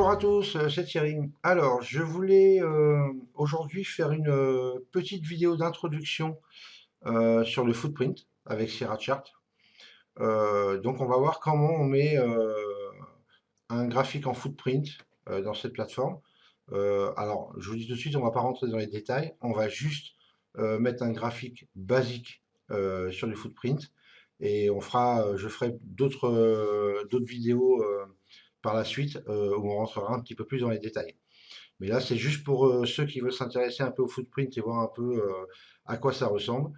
Bonjour à tous, c'est Thierry. Alors, je voulais aujourd'hui faire une petite vidéo d'introduction sur le footprint avec Sierra Chart. Donc, on va voir comment on met un graphique en footprint dans cette plateforme. Alors, je vous dis tout de suite, on ne va pas rentrer dans les détails. On va juste mettre un graphique basique sur du footprint et je ferai d'autres vidéos par la suite où on rentrera un petit peu plus dans les détails. Mais là, c'est juste pour ceux qui veulent s'intéresser un peu au footprint et voir un peu à quoi ça ressemble,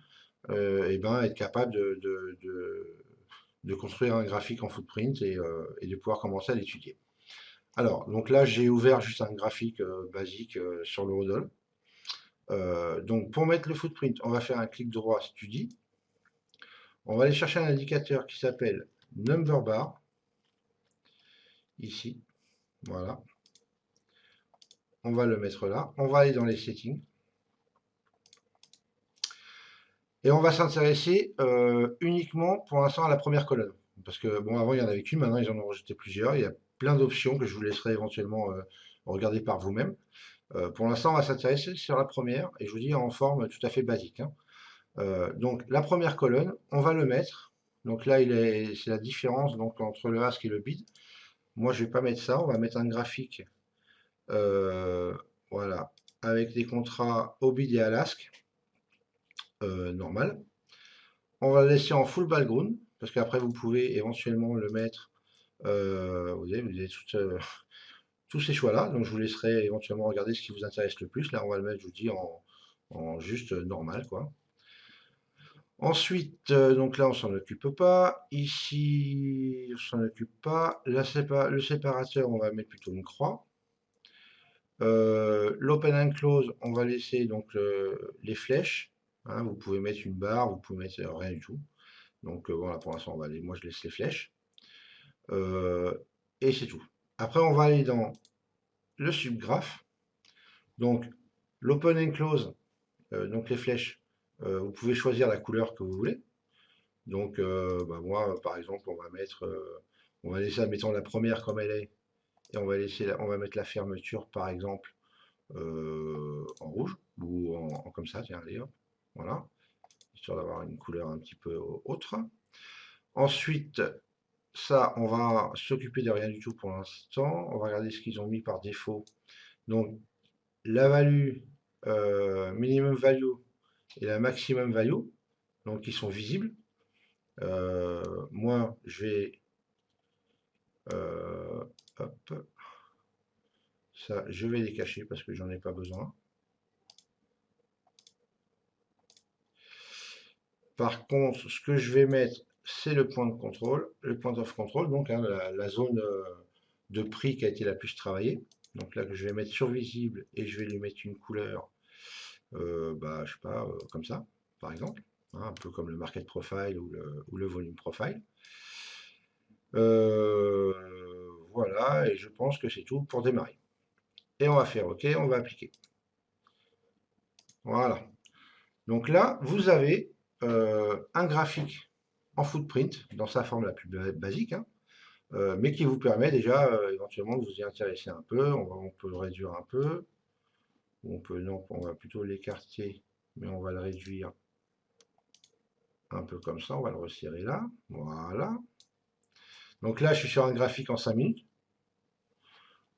et ben être capable de construire un graphique en footprint et de pouvoir commencer à l'étudier. Alors, donc là, j'ai ouvert juste un graphique basique sur le Rodol. Donc, pour mettre le footprint, on va faire un clic droit Study. On va aller chercher un indicateur qui s'appelle Number Bar, ici. Voilà. On va le mettre là. On va aller dans les settings. Et on va s'intéresser uniquement pour l'instant à la première colonne. Parce que, bon, avant, il n'y en avait qu'une, maintenant, ils en ont rajouté plusieurs. Il y a plein d'options que je vous laisserai éventuellement regarder par vous-même. Pour l'instant, on va s'intéresser sur la première, et je vous dis en forme tout à fait basique, hein. Donc, la première colonne, on va le mettre. Donc là, c'est la différence donc, entre le ASC et le bid. Moi, je ne vais pas mettre ça. On va mettre un graphique, euh, voilà, avec des contrats au bid et à l'ASC, normal. On va le laisser en full background, parce qu'après, vous pouvez éventuellement le mettre. Vous avez tous ces choix-là. Donc, je vous laisserai éventuellement regarder ce qui vous intéresse le plus. Là, on va le mettre, je vous dis, en juste normal, quoi. Ensuite, donc là, on s'en occupe pas. Ici, on s'en occupe pas. Le séparateur, on va mettre plutôt une croix. L'open and close, on va laisser donc les flèches, hein. Vous pouvez mettre une barre, vous pouvez mettre rien du tout. Donc voilà, pour l'instant, moi je laisse les flèches. Euh, et c'est tout. Après, on va aller dans le subgraph. Donc, l'open and close, donc les flèches, vous pouvez choisir la couleur que vous voulez. Donc, moi, par exemple, on va laisser, mettons la première comme elle est, et on va mettre la fermeture, par exemple, en rouge, ou comme ça, tiens, allez, hop, voilà, histoire d'avoir une couleur un petit peu autre. Ensuite, ça, on va s'occuper de rien du tout pour l'instant. On va regarder ce qu'ils ont mis par défaut. Donc, la value, minimum value et la maximum value, donc qui sont visibles. Moi, je vais, hop, ça, je vais les cacher parce que j'en ai pas besoin. Par contre, ce que je vais mettre, c'est le point de contrôle, le point of control, donc hein, la zone de prix qui a été la plus travaillée. Donc là, que je vais mettre sur visible et je vais lui mettre une couleur, je sais pas, comme ça, par exemple, hein, un peu comme le market profile ou le volume profile. Euh, voilà, et je pense que c'est tout pour démarrer. Et on va faire OK, on va appliquer. Voilà. Donc là, vous avez un graphique en footprint dans sa forme la plus basique, hein, mais qui vous permet déjà éventuellement de vous y intéresser un peu. On peut le réduire un peu. Non, on va plutôt l'écarter, mais on va le réduire un peu comme ça. On va le resserrer là. Voilà. Donc là, je suis sur un graphique en 5 minutes.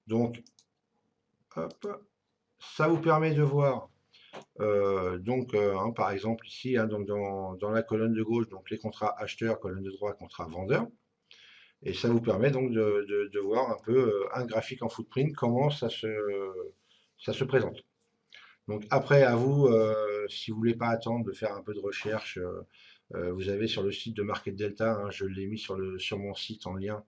Donc, hop, ça vous permet de voir. Par exemple, ici, hein, donc dans la colonne de gauche, donc les contrats acheteurs, colonne de droite, contrats vendeurs. Et ça vous permet donc de voir un peu un graphique en footprint, comment ça se présente. Donc après, à vous, si vous voulez pas attendre de faire un peu de recherche, vous avez sur le site de Market Delta, hein, je l'ai mis sur mon site en lien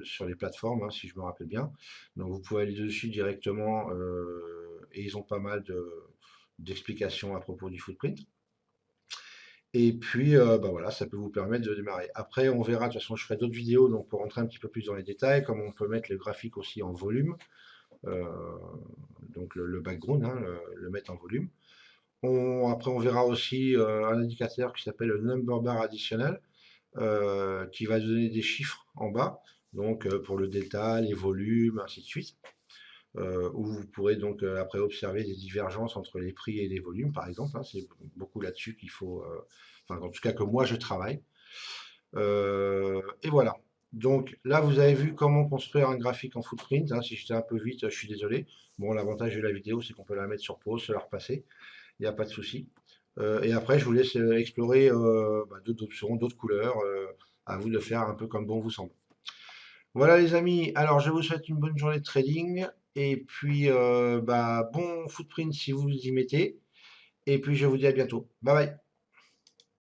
sur les plateformes, hein, si je me rappelle bien. Donc vous pouvez aller dessus directement et ils ont pas mal d'explications à propos du footprint. Et puis, voilà, ça peut vous permettre de démarrer. Après, on verra, de toute façon, je ferai d'autres vidéos donc pour rentrer un petit peu plus dans les détails, comme on peut mettre le graphique aussi en volume, euh, donc le background, hein, le mettre en volume. Après, on verra aussi un indicateur qui s'appelle le number bar additionnel, qui va donner des chiffres en bas. donc pour le delta, les volumes, ainsi de suite, où vous pourrez donc après observer des divergences entre les prix et les volumes, par exemple, hein. C'est beaucoup là-dessus qu'il faut, enfin en tout cas que moi je travaille. Et voilà. Donc là, vous avez vu comment construire un graphique en footprint, hein. Si j'étais un peu vite, je suis désolé. Bon, l'avantage de la vidéo, c'est qu'on peut la mettre sur pause, se la repasser. Il n'y a pas de souci. Et après, je vous laisse explorer d'autres options, d'autres couleurs. À vous de faire un peu comme bon vous semble. Voilà les amis, alors je vous souhaite une bonne journée de trading. Et puis, bon footprint si vous vous y mettez. Et puis, je vous dis à bientôt. Bye bye.